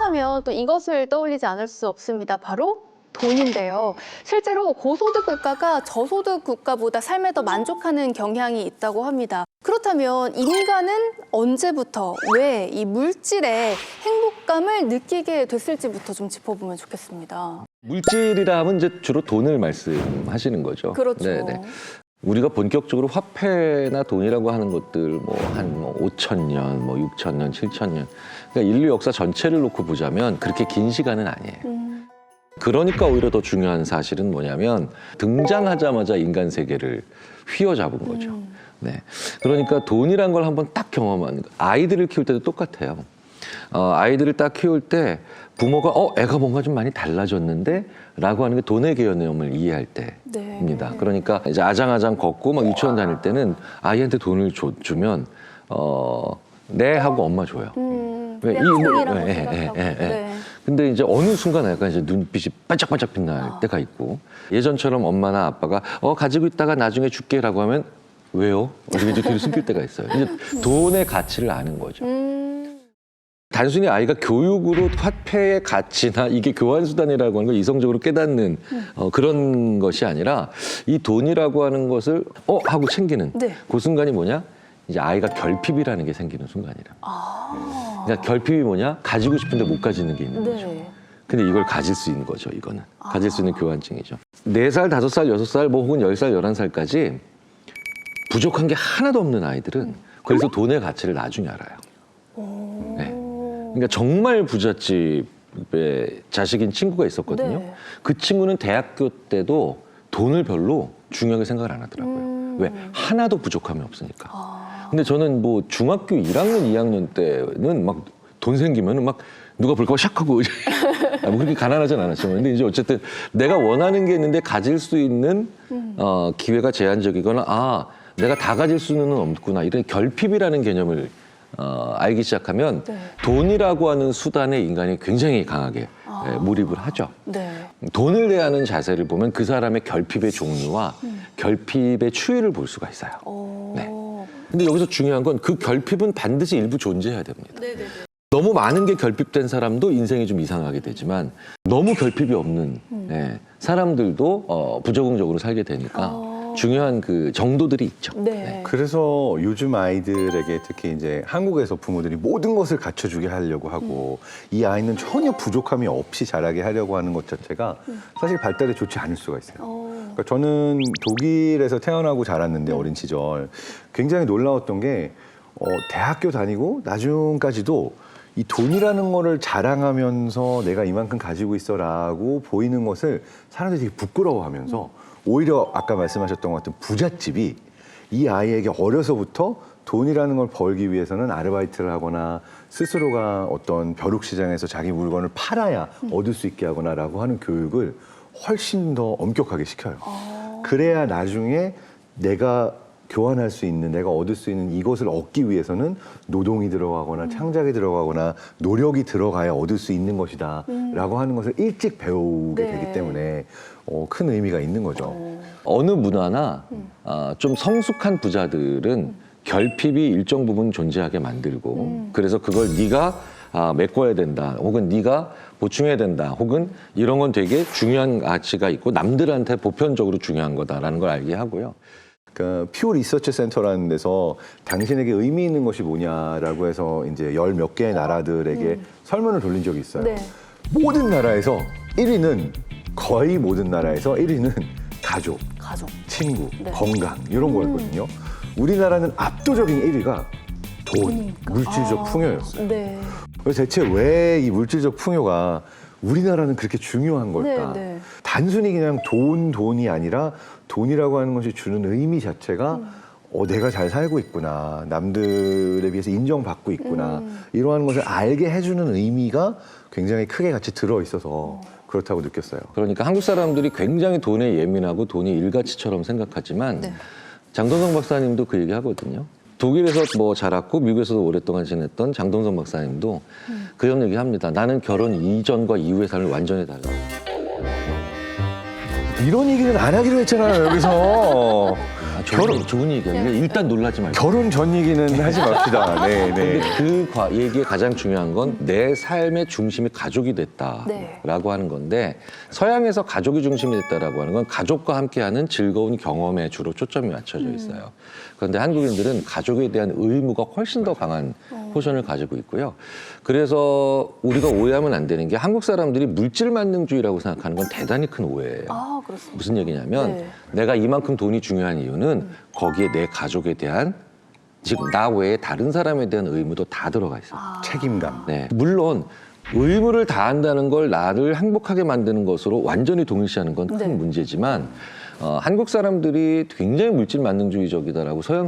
그렇다면 또 이것을 떠올리지 않을 수 없습니다. 바로 돈인데요. 실제로 고소득 국가가 저소득 국가보다 삶에 더 만족하는 경향이 있다고 합니다. 그렇다면 인간은 언제부터 왜 이 물질의 행복감을 느끼게 됐을지부터 좀 짚어보면 좋겠습니다. 물질이라 하면 이제 주로 돈을 말씀하시는 거죠. 그렇죠. 네네. 우리가 본격적으로 화폐나 돈이라고 하는 것들 한 5,000년, 6,000년, 7,000년 그러니까 인류 역사 전체를 놓고 보자면 그렇게 긴 시간은 아니에요. 그러니까 오히려 더 중요한 사실은 뭐냐면 등장하자마자 인간 세계를 휘어잡은 거죠. 네. 그러니까 돈이란 걸 한번 딱 경험하는 거. 아이들을 키울 때도 똑같아요. 아이들을 딱 키울 때 부모가 애가 뭔가 좀 많이 달라졌는데 라고 하는 게 돈의 개념을 이해할 때입니다. 네. 그러니까 이제 아장아장 걷고 막 유치원 다닐 때는 아이한테 돈을 주면 네 하고 엄마 줘요. 왜? 돈이라고 생각하고. 네. 근데 이제 어느 순간 약간 이제 눈빛이 반짝반짝 빛날 때가 있고 예전처럼 엄마나 아빠가 가지고 있다가 나중에 줄게라고 하면 왜요? 어떻게 이제 뒤로 숨길 때가 있어요. 이제 돈의 가치를 아는 거죠. 단순히 아이가 교육으로 화폐의 가치나 이게 교환수단이라고 하는 걸 이성적으로 깨닫는 그런 것이 아니라 이 돈이라고 하는 것을 하고 챙기는 네. 그 순간이 뭐냐? 이제 아이가 결핍이라는 게 생기는 순간이라. 그러니까 결핍이 뭐냐? 가지고 싶은데 못 가지는 게 있는 거죠. 네. 근데 이걸 가질 수 있는 거죠, 이거는. 가질 수 있는 교환증이죠. 4살, 5살, 6살, 혹은 10살, 11살까지 부족한 게 하나도 없는 아이들은 그래서 돈의 가치를 나중에 알아요. 네. 그러니까 정말 부잣집에 자식인 친구가 있었거든요. 네. 그 친구는 대학교 때도 돈을 별로 중요하게 생각을 안 하더라고요. 왜? 하나도 부족함이 없으니까. 근데 저는 중학교 1학년, 2학년 때는 막 돈 생기면은 막 누가 볼까 봐 샥하고 그렇게 가난하진 않았지만 근데 이제 어쨌든 내가 원하는 게 있는데 가질 수 있는 기회가 제한적이거나 내가 다 가질 수는 없구나 이런 결핍이라는 개념을 알기 시작하면 네. 돈이라고 하는 수단에 인간이 굉장히 강하게 몰입을 하죠. 네. 돈을 대하는 자세를 보면 그 사람의 결핍의 종류와 결핍의 추이를 볼 수가 있어요. 네. 근데 여기서 중요한 건 그 결핍은 반드시 일부 존재해야 됩니다. 네네네. 너무 많은 게 결핍된 사람도 인생이 좀 이상하게 되지만 너무 결핍이 없는 사람들도 부적응적으로 살게 되니까 중요한 그 정도들이 있죠. 네. 그래서 요즘 아이들에게 특히 이제 한국에서 부모들이 모든 것을 갖춰주게 하려고 하고 이 아이는 전혀 부족함이 없이 자라게 하려고 하는 것 자체가 사실 발달에 좋지 않을 수가 있어요. 그러니까 저는 독일에서 태어나고 자랐는데 어린 시절 굉장히 놀라웠던 게 대학교 다니고 나중까지도 이 돈이라는 거를 자랑하면서 내가 이만큼 가지고 있어라고 보이는 것을 사람들이 되게 부끄러워하면서 오히려 아까 말씀하셨던 것 같은 부잣집이 이 아이에게 어려서부터 돈이라는 걸 벌기 위해서는 아르바이트를 하거나 스스로가 어떤 벼룩시장에서 자기 물건을 팔아야 얻을 수 있게 하거나라고 하는 교육을 훨씬 더 엄격하게 시켜요. 그래야 나중에 내가 교환할 수 있는, 내가 얻을 수 있는 이것을 얻기 위해서는 노동이 들어가거나 창작이 들어가거나 노력이 들어가야 얻을 수 있는 것이다 라고 하는 것을 일찍 배우게 네. 되기 때문에 큰 의미가 있는 거죠. 어느 문화나 좀 성숙한 부자들은 결핍이 일정 부분 존재하게 만들고 그래서 그걸 네가 메꿔야 된다 혹은 네가 보충해야 된다 혹은 이런 건 되게 중요한 가치가 있고 남들한테 보편적으로 중요한 거다라는 걸 알게 하고요. 그러니까 퓨 리서치 센터라는 데서 당신에게 의미 있는 것이 뭐냐라고 해서 이제 열 몇 개의 나라들에게 설문을 돌린 적이 있어요. 네. 모든 나라에서 1위는 거의 모든 나라에서 1위는 가족, 친구, 네. 건강 이런 거였거든요. 우리나라는 압도적인 1위가 돈, 돈이니까. 물질적 풍요였어요. 네. 그래서 대체 왜 이 물질적 풍요가 우리나라는 그렇게 중요한 걸까? 네. 단순히 그냥 돈이 아니라 돈이라고 하는 것이 주는 의미 자체가 내가 잘 살고 있구나, 남들에 비해서 인정받고 있구나 이러한 것을 알게 해주는 의미가 굉장히 크게 같이 들어있어서 그렇다고 느꼈어요. 그러니까 한국 사람들이 굉장히 돈에 예민하고 돈이 일가치처럼 생각하지만 장동성 박사님도 그 얘기 하거든요. 독일에서 자랐고 미국에서도 오랫동안 지냈던 장동성 박사님도 그런 얘기 합니다. 나는 결혼 이전과 이후의 삶을 완전히 달라. 이런 얘기는 안 하기로 했잖아요, 여기서. 좋은 얘기야. 일단 놀라지 말고. 결혼 전 얘기는 하지 맙시다. 네, 근데 네. 그 얘기의 가장 중요한 건 내 삶의 중심이 가족이 됐다라고 네. 하는 건데, 서양에서 가족이 중심이 됐다라고 하는 건 가족과 함께하는 즐거운 경험에 주로 초점이 맞춰져 있어요. 그런데 한국인들은 가족에 대한 의무가 훨씬 더 강한 포션을 가지고 있고요. 그래서 우리가 오해하면 안 되는 게, 한국 사람들이 물질 만능주의라고 생각하는 건 대단히 큰 오해예요. 아, 그렇습니다. 무슨 얘기냐면 네. 내가 이만큼 돈이 중요한 이유는 거기에 내 가족에 대한, 즉 나 외에 다른 사람에 대한 의무도 다 들어가 있어요. 책임감. 네, 물론 의무를 다한다는 걸 나를 행복하게 만드는 것으로 완전히 동일시하는 건 큰 네. 문제지만, 한국 사람들이 굉장히 물질 만능주의적이다라고 서양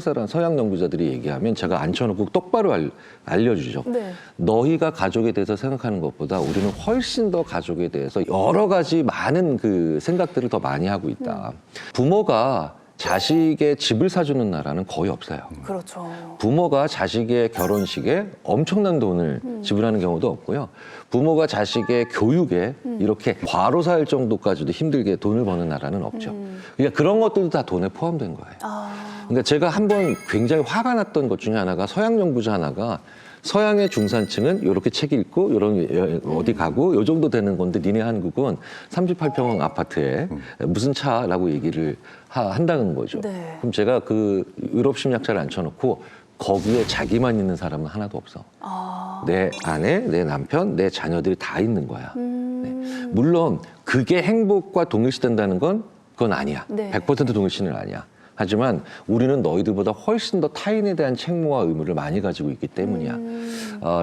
연구자들이 얘기하면 제가 앉혀놓고 똑바로 알려주죠. 네. 너희가 가족에 대해서 생각하는 것보다 우리는 훨씬 더 가족에 대해서 여러 가지 많은 그 생각들을 더 많이 하고 있다. 부모가 자식의 집을 사주는 나라는 거의 없어요. 그렇죠. 부모가 자식의 결혼식에 엄청난 돈을 지불하는 경우도 없고요. 부모가 자식의 교육에 이렇게 과로사할 정도까지도 힘들게 돈을 버는 나라는 없죠. 그러니까 그런 것들도 다 돈에 포함된 거예요. 아, 그러니까 제가 한번 굉장히 화가 났던 것 중에 하나가, 서양 연구자 하나가 서양의 중산층은 이렇게 책 읽고 이런 어디 가고 요 정도 되는 건데, 니네 한국은 38평형 아파트에 무슨 차라고 얘기를 한다는 거죠. 네. 그럼 제가 그 유럽 심리학자를 앉혀놓고 거기에 자기만 있는 사람은 하나도 없어. 아. 내 아내, 내 남편, 내 자녀들이 다 있는 거야. 네. 물론 그게 행복과 동일시된다는 건 그건 아니야. 네. 100% 동일시는 아니야. 하지만 우리는 너희들보다 훨씬 더 타인에 대한 책무와 의무를 많이 가지고 있기 때문이야.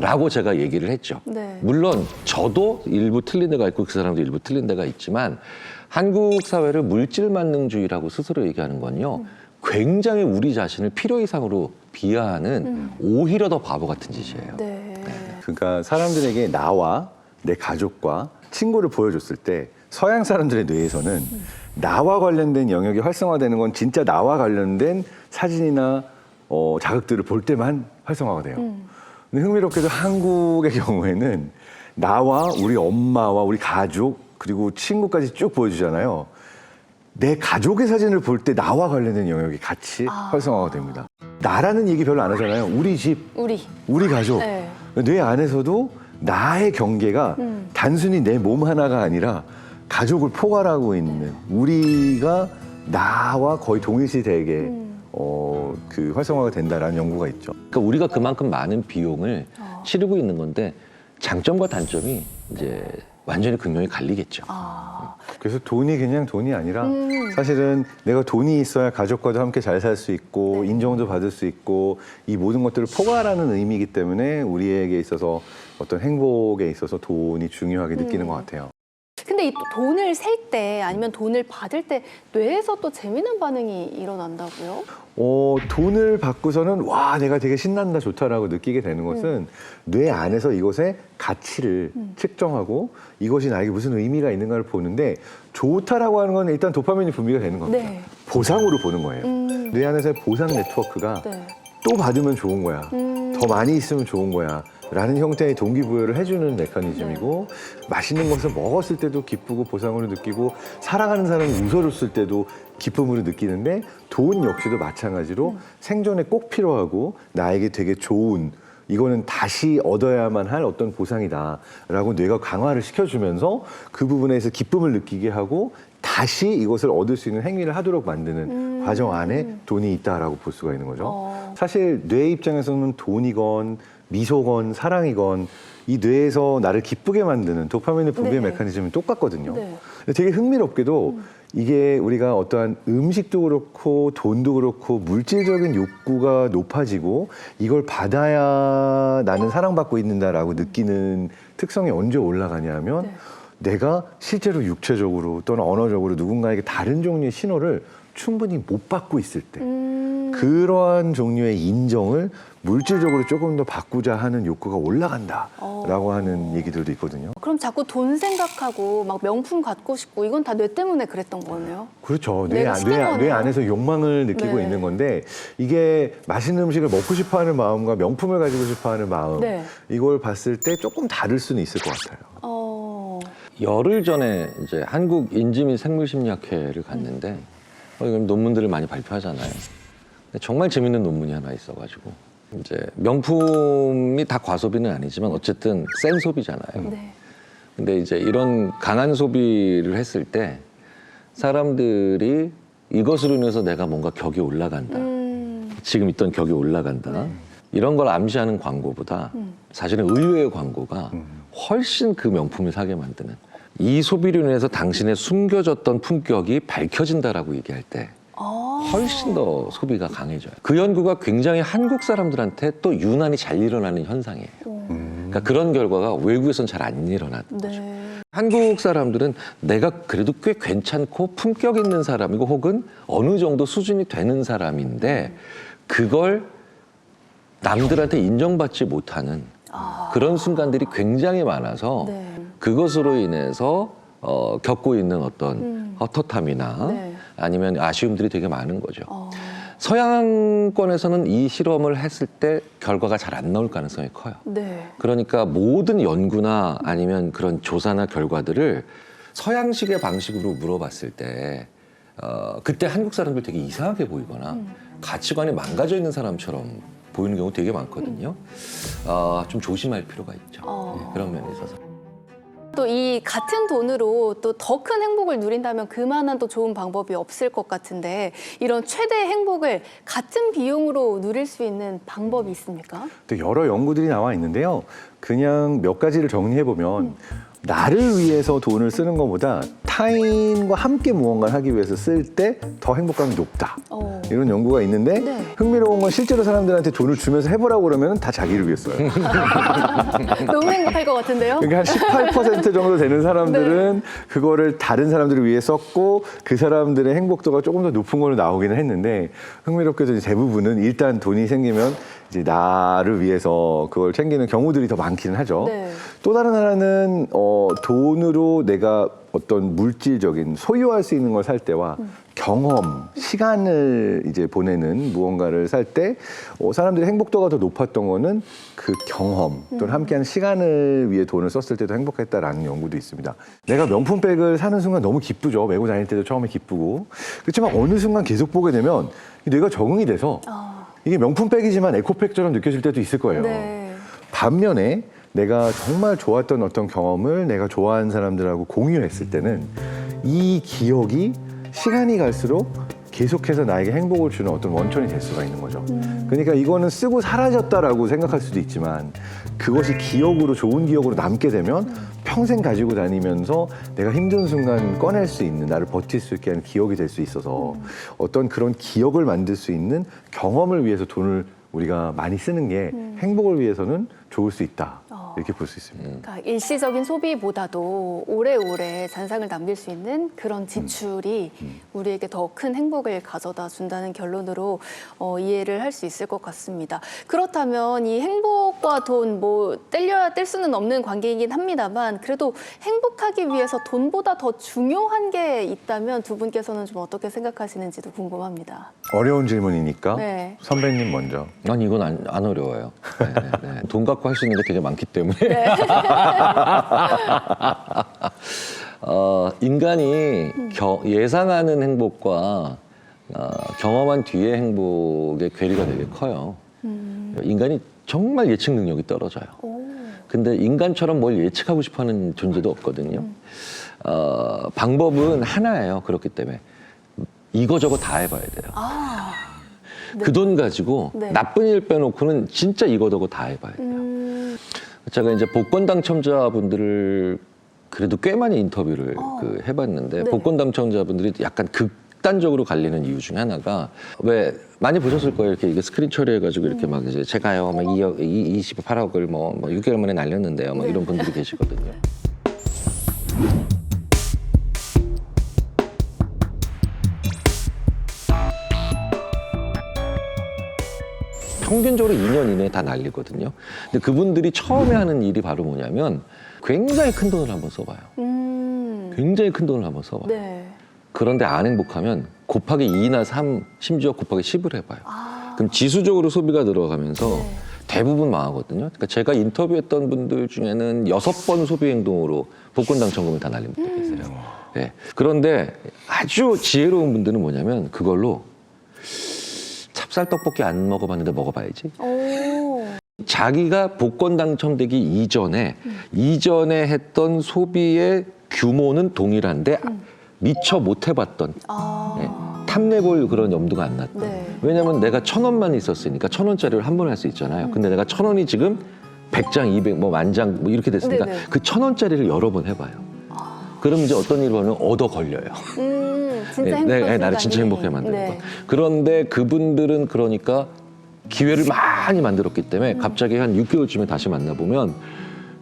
라고 제가 얘기를 했죠. 네. 물론 저도 일부 틀린 데가 있고 그 사람도 일부 틀린 데가 있지만, 한국 사회를 물질 만능주의라고 스스로 얘기하는 건요, 굉장히 우리 자신을 필요 이상으로 비하하는 오히려 더 바보 같은 짓이에요. 네. 그러니까 사람들에게 나와 내 가족과 친구를 보여줬을 때, 서양 사람들의 뇌에서는 나와 관련된 영역이 활성화되는 건 진짜 나와 관련된 사진이나 자극들을 볼 때만 활성화가 돼요. 근데 흥미롭게도 한국의 경우에는 나와 우리 엄마와 우리 가족 그리고 친구까지 쭉 보여주잖아요. 내 가족의 사진을 볼 때 나와 관련된 영역이 같이 활성화가 됩니다. 나라는 얘기 별로 안 하잖아요. 우리 집, 우리 가족. 네. 뇌 안에서도 나의 경계가 단순히 내 몸 하나가 아니라 가족을 포괄하고 있는, 우리가 나와 거의 동일시되게 그 활성화가 된다라는 연구가 있죠. 그러니까 우리가 그만큼 많은 비용을 치르고 있는 건데, 장점과 단점이 이제 완전히 극명히 갈리겠죠. 아. 그래서 돈이 그냥 돈이 아니라 사실은 내가 돈이 있어야 가족과도 함께 잘 살 수 있고, 네. 인정도 받을 수 있고, 이 모든 것들을 포괄하는 의미이기 때문에 우리에게 있어서 어떤 행복에 있어서 돈이 중요하게 느끼는 것 같아요. 근데 이 돈을 셀 때 아니면 돈을 받을 때 뇌에서 또 재미난 반응이 일어난다고요? 돈을 받고서는 와, 내가 되게 신난다, 좋다라고 느끼게 되는 것은 뇌 안에서 이것의 가치를 측정하고 이것이 나에게 무슨 의미가 있는가를 보는데, 좋다라고 하는 건 일단 도파민이 분비가 되는 겁니다. 네. 보상으로 보는 거예요. 뇌 안에서의 보상 네트워크가 네. 또 받으면 좋은 거야. 더 많이 있으면 좋은 거야. 라는 형태의 동기부여를 해주는 메커니즘이고, 맛있는 것을 먹었을 때도 기쁘고 보상으로 느끼고, 사랑하는 사람이 웃어줬을 때도 기쁨으로 느끼는데, 돈 역시도 마찬가지로 생존에 꼭 필요하고 나에게 되게 좋은, 이거는 다시 얻어야만 할 어떤 보상이다라고 뇌가 강화를 시켜주면서 그 부분에서 기쁨을 느끼게 하고 다시 이것을 얻을 수 있는 행위를 하도록 만드는 과정 안에 돈이 있다라고 볼 수가 있는 거죠. 사실 뇌 입장에서는 돈이건 미소건 사랑이건 이 뇌에서 나를 기쁘게 만드는 도파민의 분비의 네. 메커니즘이 똑같거든요. 네. 근데 되게 흥미롭게도 이게 우리가 어떠한 음식도 그렇고 돈도 그렇고 물질적인 욕구가 높아지고 이걸 받아야 나는 사랑받고 있는다라고 느끼는 특성이 언제 올라가냐 하면 내가 실제로 육체적으로 또는 언어적으로 누군가에게 다른 종류의 신호를 충분히 못 받고 있을 때 그러한 종류의 인정을 물질적으로 조금 더 바꾸자 하는 욕구가 올라간다라고 하는 얘기들도 있거든요. 그럼 자꾸 돈 생각하고 막 명품 갖고 싶고 이건 다 뇌 때문에 그랬던 거네요? 그렇죠. 내가 시킨 뇌 안에서 욕망을 느끼고 네. 있는 건데 이게 맛있는 음식을 먹고 싶어하는 마음과 명품을 가지고 싶어하는 마음 네. 이걸 봤을 때 조금 다를 수는 있을 것 같아요. 열흘 전에 이제 한국 인지및 생물심리학회를 갔는데 이건 논문들을 많이 발표하잖아요. 근데 정말 재밌는 논문이 하나 있어가지고 이제 명품이 다 과소비는 아니지만 어쨌든 센 소비잖아요. 네. 근데 이제 이런 강한 소비를 했을 때 사람들이 이것으로 인해서 내가 뭔가 격이 올라간다. 지금 있던 격이 올라간다. 네. 이런 걸 암시하는 광고보다 사실은 의외의 광고가 훨씬 그 명품을 사게 만드는, 이 소비로 인해서 당신의 숨겨졌던 품격이 밝혀진다라고 얘기할 때 훨씬 더 소비가 강해져요. 그 연구가 굉장히 한국 사람들한테 또 유난히 잘 일어나는 현상이에요. 그러니까 그런 결과가 외국에선 잘 안 일어나는 거죠. 네. 한국 사람들은 내가 그래도 꽤 괜찮고 품격 있는 사람이고 혹은 어느 정도 수준이 되는 사람인데 그걸 남들한테 인정받지 못하는 그런 순간들이 굉장히 많아서 네. 그것으로 인해서 겪고 있는 어떤 헛헛함이나 네. 아니면 아쉬움들이 되게 많은 거죠. 서양권에서는 이 실험을 했을 때 결과가 잘 안 나올 가능성이 커요. 네. 그러니까 모든 연구나 아니면 그런 조사나 결과들을 서양식의 방식으로 물어봤을 때 그때 한국 사람들 되게 이상하게 보이거나 가치관이 망가져 있는 사람처럼 보이는 경우 되게 많거든요. 좀 조심할 필요가 있죠. 네, 그런 면에 있어서. 또 이 같은 돈으로 또 더 큰 행복을 누린다면 그만한 또 좋은 방법이 없을 것 같은데 이런 최대의 행복을 같은 비용으로 누릴 수 있는 방법이 있습니까? 또 여러 연구들이 나와 있는데요. 그냥 몇 가지를 정리해 보면 나를 위해서 돈을 쓰는 것보다 타인과 함께 무언가를 하기 위해서 쓸 때 더 행복감이 높다. 이런 연구가 있는데 네. 흥미로운 건 실제로 사람들한테 돈을 주면서 해보라고 그러면 다 자기를 위해 써요. 너무 행복할 것 같은데요? 그러니까 한 18% 정도 되는 사람들은 그거를 다른 사람들을 위해 썼고 그 사람들의 행복도가 조금 더 높은 걸로 나오기는 했는데 흥미롭게도 이제 대부분은 일단 돈이 생기면 이제 나를 위해서 그걸 챙기는 경우들이 더 많기는 하죠. 네. 또 다른 하나는 돈으로 내가 어떤 물질적인 소유할 수 있는 걸 살 때와 경험, 시간을 이제 보내는 무언가를 살 때 사람들의 행복도가 더 높았던 거는 그 경험 또는 함께하는 시간을 위해 돈을 썼을 때도 행복했다라는 연구도 있습니다. 내가 명품백을 사는 순간 너무 기쁘죠. 메고 다닐 때도 처음에 기쁘고. 그렇지만 어느 순간 계속 보게 되면 뇌가 적응이 돼서 이게 명품백이지만 에코백처럼 느껴질 때도 있을 거예요. 네. 반면에 내가 정말 좋았던 어떤 경험을 내가 좋아하는 사람들하고 공유했을 때는 이 기억이 시간이 갈수록 계속해서 나에게 행복을 주는 어떤 원천이 될 수가 있는 거죠. 그러니까 이거는 쓰고 사라졌다라고 생각할 수도 있지만 그것이 기억으로, 좋은 기억으로 남게 되면 평생 가지고 다니면서 내가 힘든 순간 꺼낼 수 있는, 나를 버틸 수 있게 하는 기억이 될 수 있어서 어떤 그런 기억을 만들 수 있는 경험을 위해서 돈을 우리가 많이 쓰는 게 행복을 위해서는 좋을 수 있다. 이렇게 볼 수 있습니다. 그러니까 일시적인 소비보다도 오래오래 잔상을 남길 수 있는 그런 지출이 우리에게 더 큰 행복을 가져다 준다는 결론으로 이해를 할 수 있을 것 같습니다. 그렇다면 이 행복과 돈 뭐 뗄려야 뗄 수는 없는 관계이긴 합니다만 그래도 행복하기 위해서 돈보다 더 중요한 게 있다면 두 분께서는 좀 어떻게 생각하시는지도 궁금합니다. 어려운 질문이니까 네. 선배님 먼저. 난 이건 안 어려워요. 네, 네. 돈 갖고 할 수 있는 게 되게 많기 때문에. 인간이 예상하는 행복과 경험한 뒤의 행복의 괴리가 되게 커요. 인간이 정말 예측 능력이 떨어져요. 근데 인간처럼 뭘 예측하고 싶어하는 존재도 없거든요. 방법은 하나예요. 그렇기 때문에 이거저거 다 해봐야 돼요. 네. 그 돈 가지고 네. 나쁜 일 빼놓고는 진짜 이거저거 다 해봐야 돼요. 제가 이제 복권 당첨자분들을 그래도 꽤 많이 인터뷰를 해봤는데 네. 복권 당첨자분들이 약간 극단적으로 갈리는 이유 중에 하나가 왜 많이 보셨을 거예요. 이렇게 스크린 처리해가지고 이렇게 막 이제 제가요, 막 2억, 28억을 뭐 6개월 만에 날렸는데요. 막 네. 이런 분들이 계시거든요. 평균적으로 2년 이내에 다 날리거든요. 근데 그분들이 처음에 하는 일이 바로 뭐냐면 굉장히 큰 돈을 한번 써봐요. 굉장히 큰 돈을 한번 써봐요. 네. 그런데 안 행복하면 곱하기 2나 3, 심지어 곱하기 10을 해봐요. 그럼 지수적으로 소비가 들어가면서 대부분 망하거든요. 그러니까 제가 인터뷰했던 분들 중에는 6번 소비 행동으로 복권 당첨금을 다 날린 분들이 계세요. 네. 그런데 아주 지혜로운 분들은 뭐냐면 그걸로 찹쌀 떡볶이 안 먹어봤는데 먹어봐야지. 오. 자기가 복권 당첨되기 이전에 했던 소비의 규모는 동일한데 미처 못 해봤던 아. 네, 탐내볼 그런 염두가 안 났던. 네. 왜냐면 내가 1,000원만 있었으니까 1,000원짜리를 한 번 할 수 있잖아요. 근데 내가 1,000원이 지금 100장, 200, 뭐 만장 뭐 이렇게 됐으니까 네네. 그 1,000원짜리를 여러 번 해봐요. 그럼 이제 어떤 일을 하면 얻어 걸려요. 진짜 행복한 네, 나를 순간이. 진짜 행복하게 만드는 네. 거. 그런데 그분들은 그러니까 기회를 많이 만들었기 때문에 갑자기 한 6개월쯤에 다시 만나보면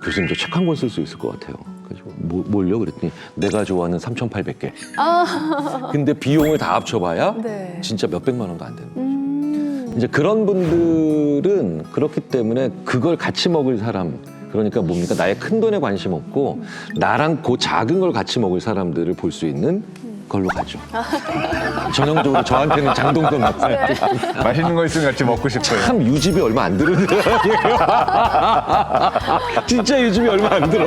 교수님 저 책 한 권 쓸 수 있을 것 같아요. 그래서 뭘요? 그랬더니 내가 좋아하는 3,800개. 근데 비용을 다 합쳐봐야 네. 진짜 몇백만 원도 안 되는 거죠. 이제 그런 분들은 그렇기 때문에 그걸 같이 먹을 사람, 그러니까 뭡니까? 나의 큰 돈에 관심 없고 나랑 그 작은 걸 같이 먹을 사람들을 볼 수 있는 걸로 가죠. 전형적으로 저한테는 장동건 같아요. 맛있는 거 있으면 같이 먹고 싶어요. 참 유집이 얼마 안 드는 사람이에요. 진짜 유집이 얼마 안 들어.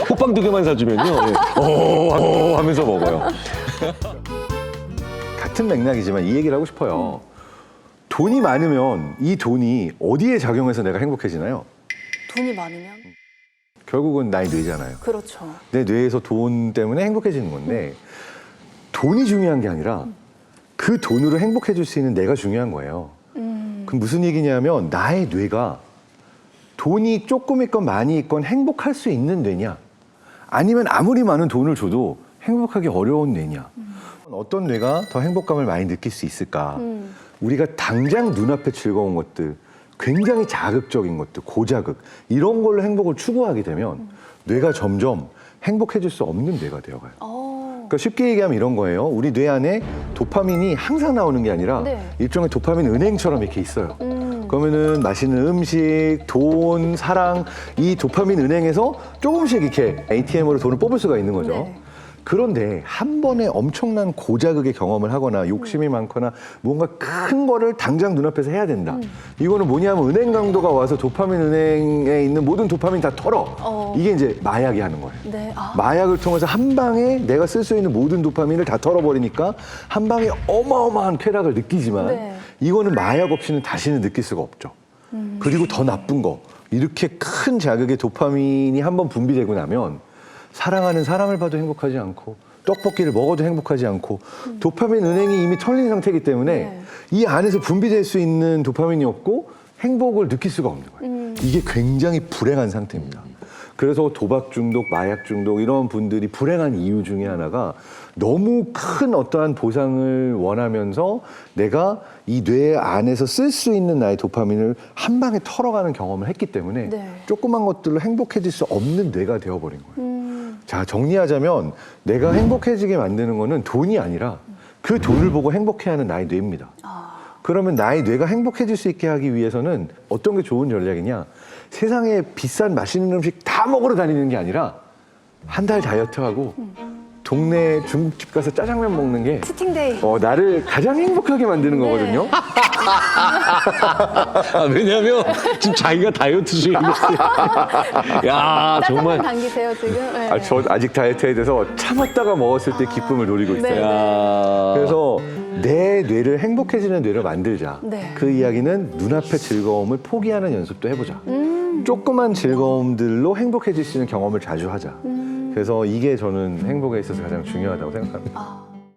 호빵 2개만 사주면요. 오 하면서 먹어요. 같은 맥락이지만 이 얘기를 하고 싶어요. 돈이 많으면 이 돈이 어디에 작용해서 내가 행복해지나요? 돈이 많으면 결국은 나의 뇌잖아요. 그렇죠. 내 뇌에서 돈 때문에 행복해지는 건데 돈이 중요한 게 아니라 그 돈으로 행복해질 수 있는 내가 중요한 거예요. 그럼 무슨 얘기냐면 나의 뇌가 돈이 조금 있건 많이 있건 행복할 수 있는 뇌냐 아니면 아무리 많은 돈을 줘도 행복하기 어려운 뇌냐 어떤 뇌가 더 행복감을 많이 느낄 수 있을까 우리가 당장 눈앞에 즐거운 것들 굉장히 자극적인 것들, 고자극 이런 걸로 행복을 추구하게 되면 뇌가 점점 행복해질 수 없는 뇌가 되어가요. 그러니까 쉽게 얘기하면 이런 거예요. 우리 뇌 안에 도파민이 항상 나오는 게 아니라 네. 일종의 도파민 은행처럼 이렇게 있어요. 그러면은 맛있는 음식, 돈, 사랑 이 도파민 은행에서 조금씩 이렇게 ATM으로 돈을 뽑을 수가 있는 거죠. 네. 그런데 한 번에 엄청난 고자극의 경험을 하거나 욕심이 많거나 뭔가 큰 거를 당장 눈앞에서 해야 된다. 이거는 뭐냐면 은행 강도가 와서 도파민 은행에 있는 모든 도파민 다 털어. 이게 이제 마약이 하는 거예요. 네. 아. 마약을 통해서 한 방에 내가 쓸 수 있는 모든 도파민을 다 털어버리니까 한 방에 어마어마한 쾌락을 느끼지만 네. 이거는 마약 없이는 다시는 느낄 수가 없죠. 그리고 더 나쁜 거 이렇게 큰 자극의 도파민이 한번 분비되고 나면 사랑하는 사람을 봐도 행복하지 않고 떡볶이를 먹어도 행복하지 않고 도파민 은행이 이미 털린 상태이기 때문에 네. 이 안에서 분비될 수 있는 도파민이 없고 행복을 느낄 수가 없는 거예요. 이게 굉장히 불행한 상태입니다. 그래서 도박 중독, 마약 중독 이런 분들이 불행한 이유 중에 하나가 너무 큰 어떠한 보상을 원하면서 내가 이 뇌 안에서 쓸 수 있는 나의 도파민을 한 방에 털어가는 경험을 했기 때문에 네. 조그만 것들로 행복해질 수 없는 뇌가 되어버린 거예요. 자, 정리하자면 내가 행복해지게 만드는 거는 돈이 아니라 그 돈을 보고 행복해하는 나의 뇌입니다. 그러면 나의 뇌가 행복해질 수 있게 하기 위해서는 어떤 게 좋은 전략이냐? 세상에 비싼 맛있는 음식 다 먹으러 다니는 게 아니라 한 달 다이어트하고 동네 중국집 가서 짜장면 먹는 게 치팅데이. 나를 가장 행복하게 만드는 네. 거거든요. 왜냐면 지금 자기가 다이어트 중인데. 야, 짜장면 정말. 당기세요 지금? 네. 저 아직 다이어트에 대해서 참았다가 먹었을 때 기쁨을 노리고 있어요. 네. 야. 그래서 내 뇌를 행복해지는 뇌를 만들자. 네. 그 이야기는 눈앞의 즐거움을 포기하는 연습도 해보자. 조그만 즐거움들로 행복해질 수 있는 경험을 자주 하자. 그래서 이게 저는 행복에 있어서 가장 중요하다고 생각합니다. 아.